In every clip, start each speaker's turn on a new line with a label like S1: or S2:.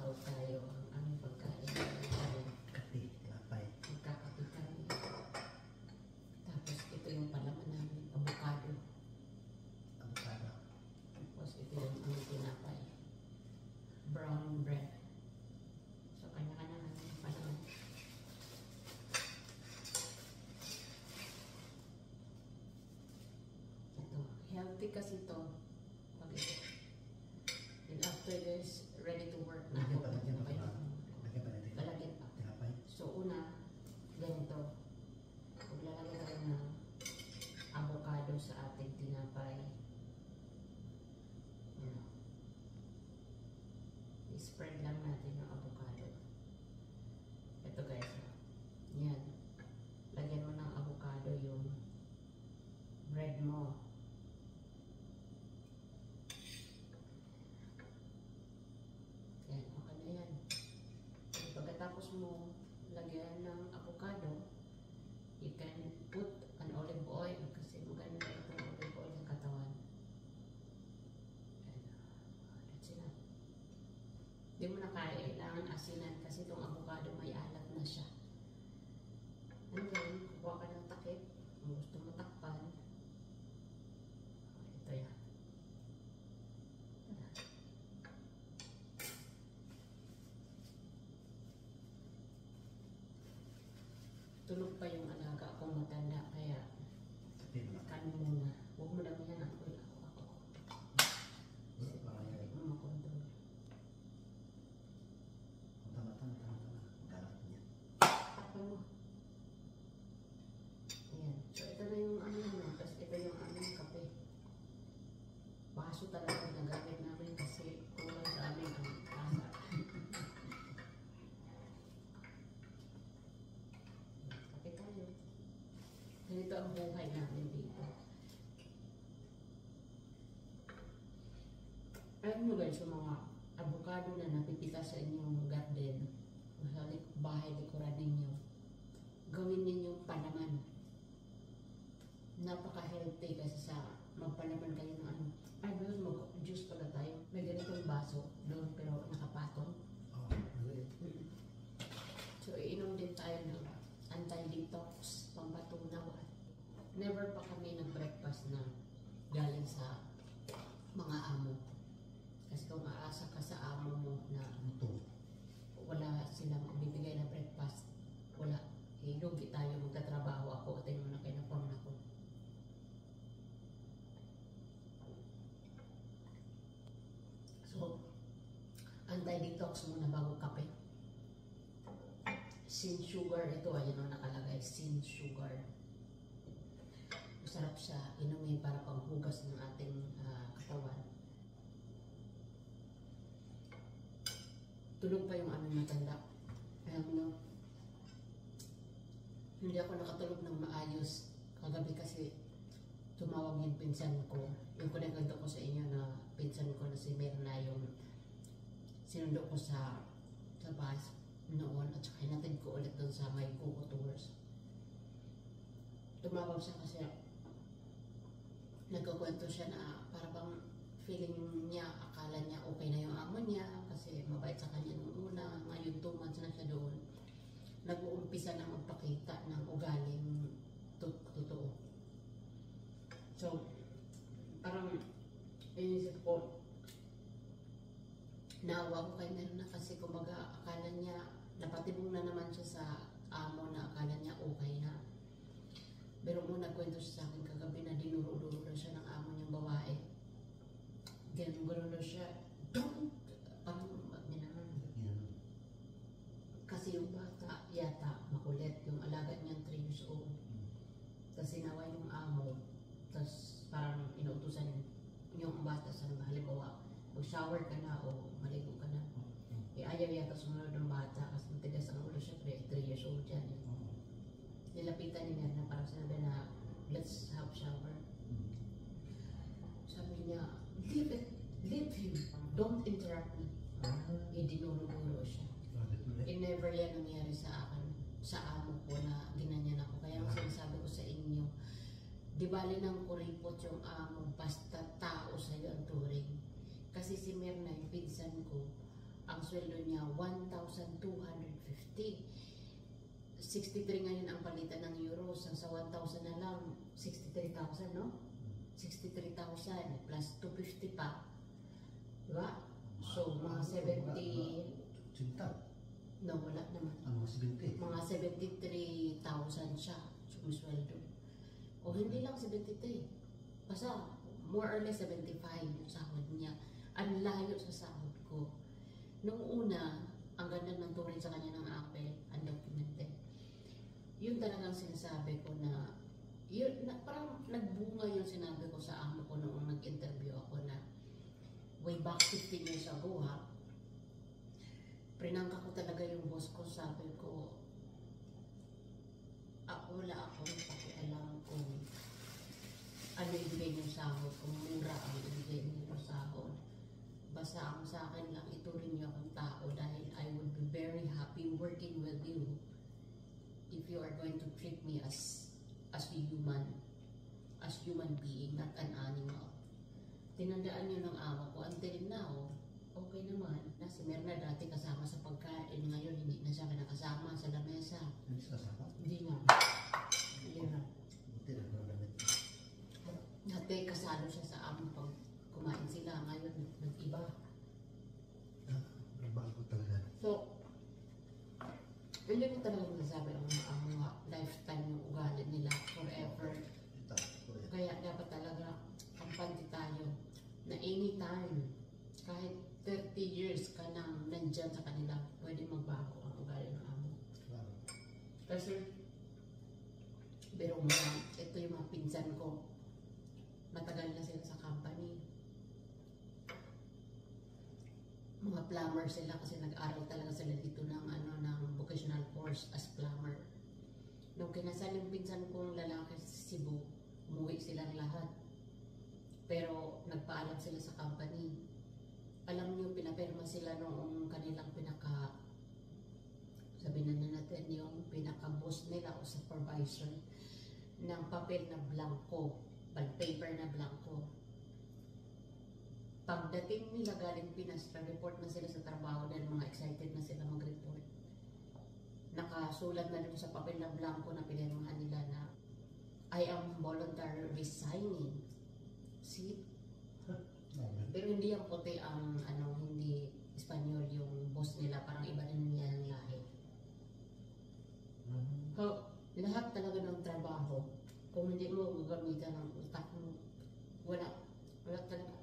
S1: Magsasabaw tayo ang aming pagkain.
S2: Kape, tinapay.
S1: Magkakape kami. Tapos ito yung palaman namin, avocado.
S2: Avocado.
S1: Tapos ito yung aming tinapay. Brown bread. So kanya-kanya namin palaman. Ito, healthy kasi ito. Pag ito. And after this, ready to work na ako.
S2: Lagyan pa natin.
S1: Lalagyan pa.
S2: Tinapay.
S1: So una, ganito. Maglalagay tayo ng avocado sa ating tinapay. Yan. I-spread lang natin yung avocado. Ito guys. Yan. Lagyan mo ng avocado yung bread mo. Yan. Okay na yan. Pagkatapos mo lagyan ng avocado, you can put an olive oil kasi maganda itong olive oil sa katawan. And, that's enough. Hindi mo na kailangan asinan kasi itong avocado may alat na siya. And then, kukuha ka ng takip. Kung gusto mo takpan, ito yan. Tulog pa yung alaga kung matanda, kaya kanin muna. Huwag mo lang yan ako. Kasi hindi ko makontrol.
S2: Tama. Galak niya.
S1: Takpan mo. Ayan. So ito na yung aming tapos ito yung aming kape. Baso talaga yung nagamit namin kasi kulang sa amin ang kasa. Ganito ang buhay namin dito. Alam nyo guys, yung mga avocado na napipita sa inyong garden, sa bahay likuran ninyo, gawin ninyong palaman. Napaka-healthy kasi sa magpalaman kayo ng ano. Ay, doon mag-juice pala tayo. May ganitong baso doon pero nakapatong.
S2: Oh, really?
S1: So, iinom din tayo ng anti-detox, pampatunaw. Never pa kami nag-breakfast na galing sa mga amo. Kasi kung aasa ka sa amo mo na wala silang bibigay na breakfast, wala. Hilugi tayo, magtatrabaho ako, at mo na kayo na phone ako. So, anti-detox muna bago kape. Sin sugar ito, ayun ang nakalagay, sin sugar. Masarap siya inumin para panghugas ng ating katawan. Tulog pa yung aming matanda. Alam mo, hindi ako nakatulog ng maayos kagabi kasi tumawag yung pinsan ko. Yung kunikwento ko sa inyo na pinsan ko na si Mirna, yung sinundo ko sa bus noon at saka hinatid ko ulit doon sa may Kuko Tours. Tumawag siya kasi nagkukwento siya na para bang feeling niya, akala niya okay na yung amo niya kasi mabait sa kanya nung una. Ngayon 2 months na siya doon. Nag-uumpisa na magpakita ng ugaling totoo. So, parang inisip ko, naawa ko kay Mirna kasi kumbaga akala niya, napatibong na naman siya sa amo na akala niya okay na. Pero mo nagkwento siya sa akin kagabi na dinuro-duro siya ng amo niyang babae. Ganun daw siya, don't! Parang minaman. Kasi yung bata, yata, makulit. Yung alaga niyang 3 years old. Tapos sinaway yung amo. Tapos parang inuutusan yung bata sa halimbawa, mag-shower ka na o maligo ka na. Ayaw yata sumunod ng bata kasi matigas ang ulo siya, 3 years old yan. Nilapitan ni Mirna parang sinabi na, let's have shower. Sabi niya, leave him. Don't interrupt me. Dinuro-duro siya. Never yan nangyari sa akin, sa amo ko na ginanyan ako. Kaya ang sinasabi ko sa inyo, di bali ng kuripot yung amo, basta tao sa'yo ang turing. Kasi si Mirna, yung pinsan ko, ang sweldo niya 1,250. 63 ngayon ang palitan ng euros. Sa 1,000 na lang, 63,000, no? 63,000 plus 250 pa. Diba? So, mga 70,
S2: Sinta.
S1: no, wala naman.
S2: Ang mga 70.
S1: Mga 73,000 siya sumisweldo. O hindi lang 73. Basta more or less 75 yung sahod niya. Ang layo sa sahod ko. Nung una, ang ganda ng turing sa kanya ng Apple, undocumented. Yun talagang sinasabi ko na, parang nagbunga yung sinabi ko sa amo ko noong nag-interview ako na way back 15 years ago ha. Prinangka ko talaga yung boss ko, sabi ko, wala akong pakialam kung ano ibigay niyo sahod, kung mura ang ibigay niyo sahod. Basta ang sa akin lang, ituring niyo akong tao dahil I would be very happy working with you if you are going to treat me as human being, not an animal. Tinandaan niyo ng amo ko, until now, okay naman. Na si Merna dati kasama sa pagkain, ngayon hindi na siya nakasama sa lamesa.
S2: Hindi sa kasama.
S1: Hindi na. Hindi na.
S2: Buti na nagamit.
S1: Dati kasalo siya sa amo pag kumain sila, ngayon nag-iba.
S2: Bago talaga.
S1: So, hindi ko talaga masasabi ang mga lifetime yung ugali nila forever. Kaya dapat talaga kampante tayo na anytime, kahit 30 years ka nang nandyan sa kanila, pwede magbago ang ugali ng amo. Kasi, pero ito yung mga pinsan ko, matagal na sila sa company. Mga plumber sila kasi nag-aral talaga sila dito ng vocational course as plumber. Nung kinasal yung pinsan kong lalaki sa Cebu, umuwi silang lahat. Pero nagpaalam sila sa company. Alam niyo, pinapirma sila noong kanilang sabihin na natin yung pinaka-boss nila o supervisor ng papel na blanco, paper na blanco. Pagdating nila galing Pinas, report na sila sa trabaho dahil mga excited na sila mag-report. Nakasulat na dito sa papel na blanco na pinirmahan nila na I am voluntarily resigning. See? Pero hindi ang puti ang hindi Espanyol yung boss nila, parang iba rin niya ng lahi. So, lahat talaga ng trabaho, kung hindi mo gagamitan ng utak mo, wala talaga.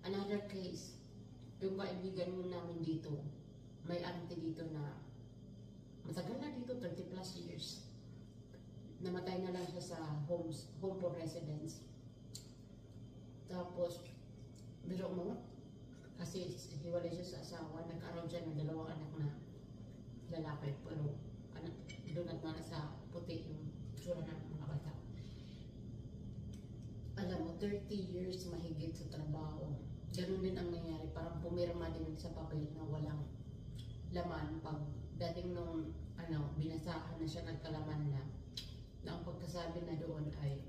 S1: Another case, yung kaibigan mo namin dito, may auntie dito na matagal na dito, 30 plus years. Namatay na lang siya sa home for residence. Tapos, biro mo, kasi hiwalay siya sa asawa, nagkaroon siya ng 2 anak na lalaki, pero doon at na sa puti yung tsura ng mga bata. Alam mo, 30 years mahigit sa trabaho. Ganun din ang nangyari, parang pumirma din sa papel na walang laman. Pag dating nung binasahan na siya, nagkalaman na ang pagkasabi na doon ay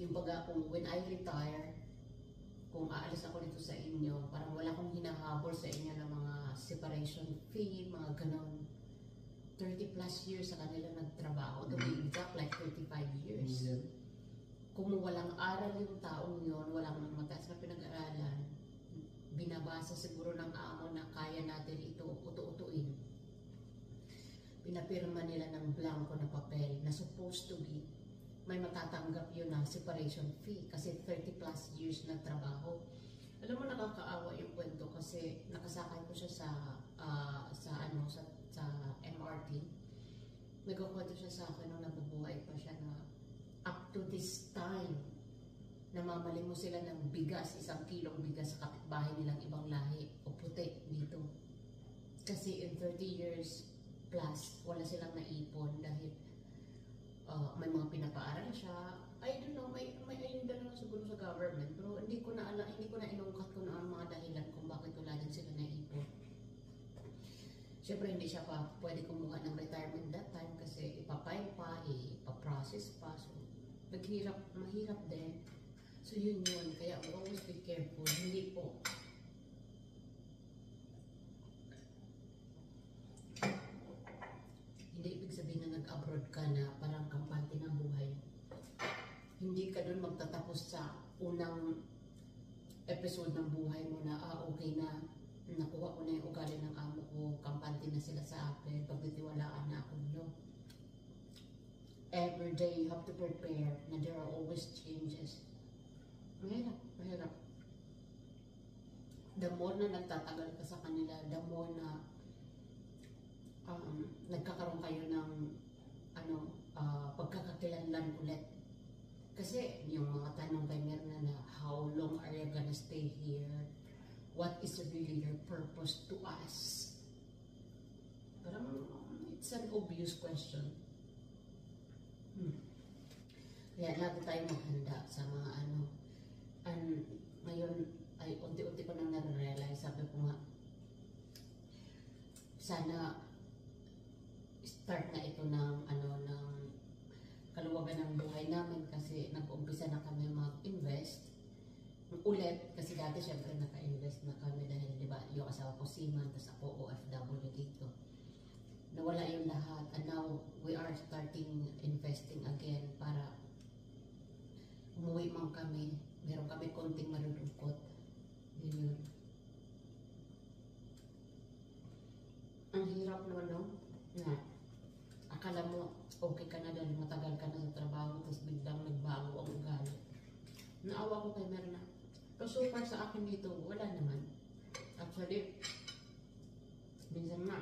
S1: yung kung when I retire, kung aalis ako dito sa inyo, parang wala akong hinahabol sa inyo ng mga separation fee, mga ganon. 30 plus years sa kanila nagtrabaho, to be exact, like 35 years. Kung walang aral yung taong yun, walang mataas na pinag-aralan, binabasa siguro ng amo na kaya natin ito utu-utuin. Pinapirma nila ng blanco na papel na supposed to be may matatanggap yun na separation fee kasi 30 plus years na trabaho. Alam mo, nakakaawa yung kwento kasi nakasakay ko siya sa MRT. Nagkukwento siya sa akin nung nabubuhay pa siya na up to this time, namamali mo sila ng bigas, 1 kilong bigas sa kapitbahay nilang ibang lahi o puti dito. Kasi in 30 years plus, wala silang naipon dahil may mga pinapaaral siya. I don't know, may ayunda na siguro sa government, pero hindi ko na inungkat ko na ang mga dahilan kung bakit wala din sila naipon. Siyempre hindi siya pa pwede kumuha ng retirement that time kasi ipapile pa, ipaprocess pa, so mahirap din. So yun, kaya always be careful. Hindi po sa unang episode ng buhay mo na okay na, nakuha ko na yung ugali ng amo ko, kampante na sila sa akin, pagtitiwalaan na ako nyo. Every day you have to prepare na there are always changes. Mahirap, mahirap. The more na nagtatagal ka sa kanila, the more na nagkakaroon kayo ng pagkakakilanlan ulit. Kasi yung mga tanong kay Mirna na how long are you gonna stay here? What is really your purpose to us? Parang it's an obvious question. Kaya lagi tayo maghanda sa mga and ngayon ay unti-unti ko nang nare-realize, sabi ko nga, sana start na ito ng ng kaluwagan ng buhay namin kasi nag-umpisa na kami mag-invest ulit kasi dati syempre naka-invest na kami dahil di ba yung asawa ko seaman tapos ako OFW dito, nawala yung lahat and now we are starting investing again para umuwi man kami, meron kami konting malulungkot. Yun. Ang hirap naman, no? Na akala mo okay ka na dahil matagal ka na sa trabaho tapos biglang nagbago ang ugali. Naawa ko kay Mirna. Pero so far sa akin dito, wala naman. Actually, minsan nga,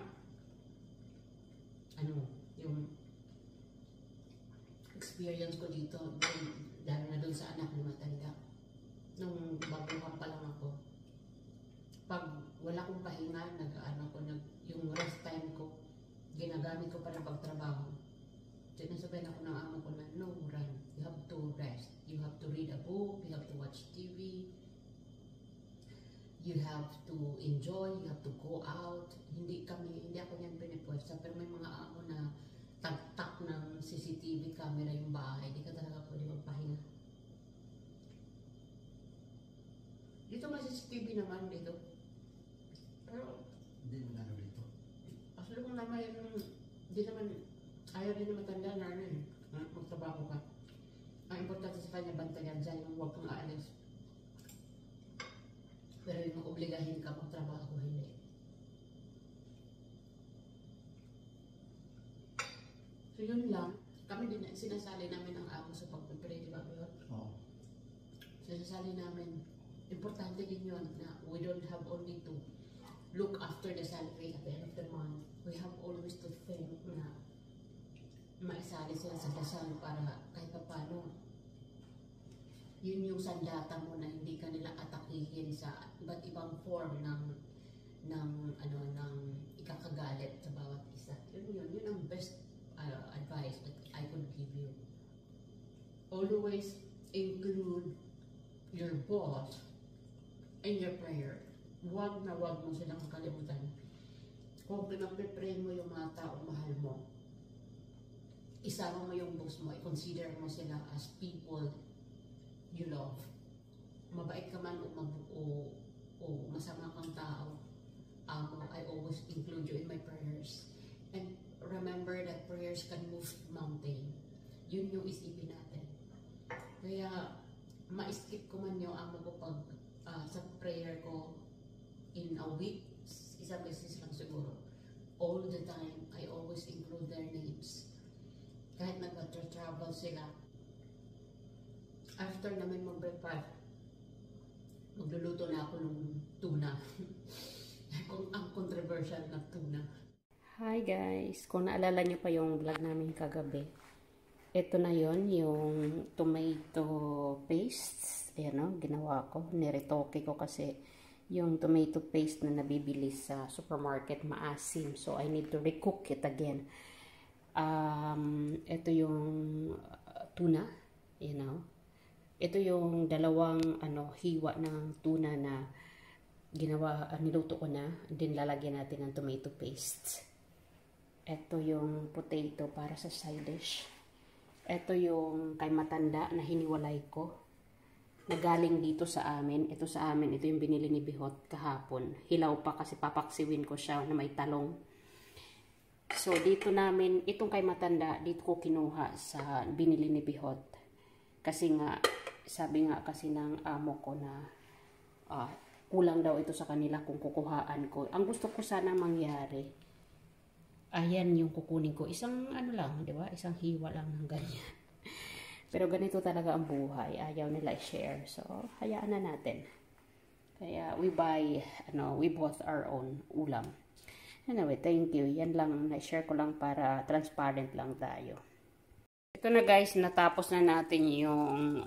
S1: yung experience ko dito, lalo na doon sa anak na matanda. Nung baguhan pa lang ako, pag wala kong pahinga, yung rest time ko, ginagamit ko para pagtrabaho. Sinasabihan ako ng amo ko na, no, run. You have to rest. You have to read a book. You have to watch TV. You have to enjoy. You have to go out. Hindi ako niyan pinipwesta. Pero may mga amo na tagtak ng CCTV camera yung bahay. Hindi ka talaga pwede magpahinga. Dito may CCTV naman dito. Pero
S2: Hindi mo lalo dito.
S1: actually kung naman hindi naman ayaw din na matanda na magtrabaho ka. Ang importante sa kanya, bantayan dyan yung huwag kang aalis. Pero yung obligahin ka magtrabaho, hindi. So yun lang. Kami din, sinasali namin ang amo sa pagpipray, di ba?
S2: Oo.
S1: Sinasali namin. Importante din yun na we don't have only to look after the salary at the end of the month. We have always to think na maisali sila sa dasal para kahit pa paano yun yung sandata mo na hindi ka nila atakihin sa iba't ibang form ng ikakagalit sa bawat isa. Yun ang best advice that I could give you. Always include your boss in your prayer. Huwag mo silang makalimutan. Kung pinag-pray mo yung mga taong mahal mo, isama mo yung boss mo, i-consider mo sila as people you love. Mabait ka man o masama kang tao, I always include you in my prayers. And remember that prayers can move mountain. Yun yung isipin natin. Kaya, ma-skip ko man yung amo ko pag sa prayer ko in a week, isang beses lang siguro. All the time, I always include their names. Kahit nag-travel sila, after namin mag-breakfast, magluluto na ako ng tuna. Ang controversial na tuna.
S3: Hi guys! Kung naalala niyo pa yung vlog namin kagabi, ito na yon yung tomato paste. Ayan o, ginawa ko. Niretoke ko kasi yung tomato paste na nabibili sa supermarket maasim. So, I need to recook it again. Ito yung tuna, ito yung dalawang hiwa ng tuna na niluto ko na, din lalagyan natin ng tomato paste. Ito yung potato para sa side dish. Ito yung kay matanda na hiniwalay ko, na galing dito sa amin. Ito sa amin, ito yung binili ni Bihot kahapon. Hilaw pa kasi papaksiwin ko siya na may talong. So, dito namin, itong kay matanda, dito ko kinuha sa binili ni Bihot. Kasi nga, sabi nga kasi ng amo ko na kulang daw ito sa kanila kung kukuhaan ko. Ang gusto ko sana mangyari, ayan yung kukunin ko. Isang ano lang, di ba? Isang hiwa lang ng ganyan. Pero ganito talaga ang buhay. Ayaw nila i-share. So, hayaan na natin. Kaya we bought our own ulam. Anyway, thank you. Yan lang, na-share ko lang para transparent lang tayo. Ito na guys, natapos na natin yung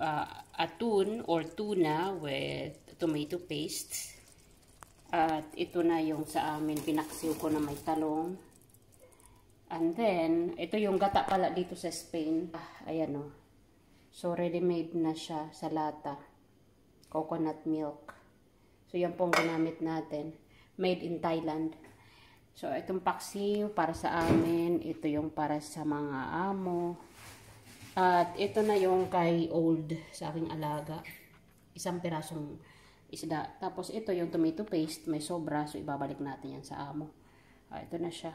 S3: atun or tuna with tomato paste. At ito na yung sa amin, pinaksiw ko na may talong. And then, ito yung gata pala dito sa Spain. Ayan o. So, ready-made na siya sa lata. Coconut milk. So, yan pong ginamit natin. Made in Thailand. So, itong paksiw para sa amin. Ito yung para sa mga amo. At ito na yung kay Old sa aking alaga. Isang pirasong isda. Tapos ito yung tomato paste. May sobra. So, ibabalik natin yan sa amo. Ito na siya.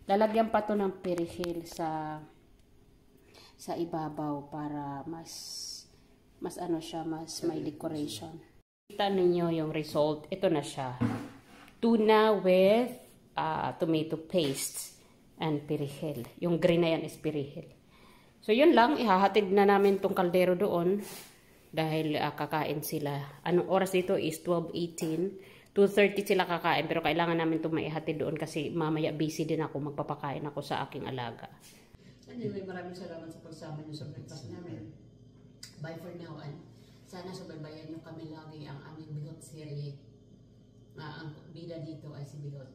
S3: Lalagyan pa to ng perihil sa ibabaw para mas ano siya, mas may decoration. Kita ninyo yung result. Ito na siya. Tuna with tomato paste and perihil. Yung green na yan is perihil. So, yun lang. Ihahatid na namin tong kaldero doon. Dahil kakain sila. Anong oras dito is 12:18. 2:30 sila kakain. Pero kailangan namin itong maihatid doon kasi mamaya busy din ako. Magpapakain ako sa aking alaga.
S1: Anyway, maraming salamat sa pagsama niyo sa breakfast namin. Bye for now. And sana subaybayan niyo kami lagi ang aming Bigot serie. Ang bida dito ay si Bigot.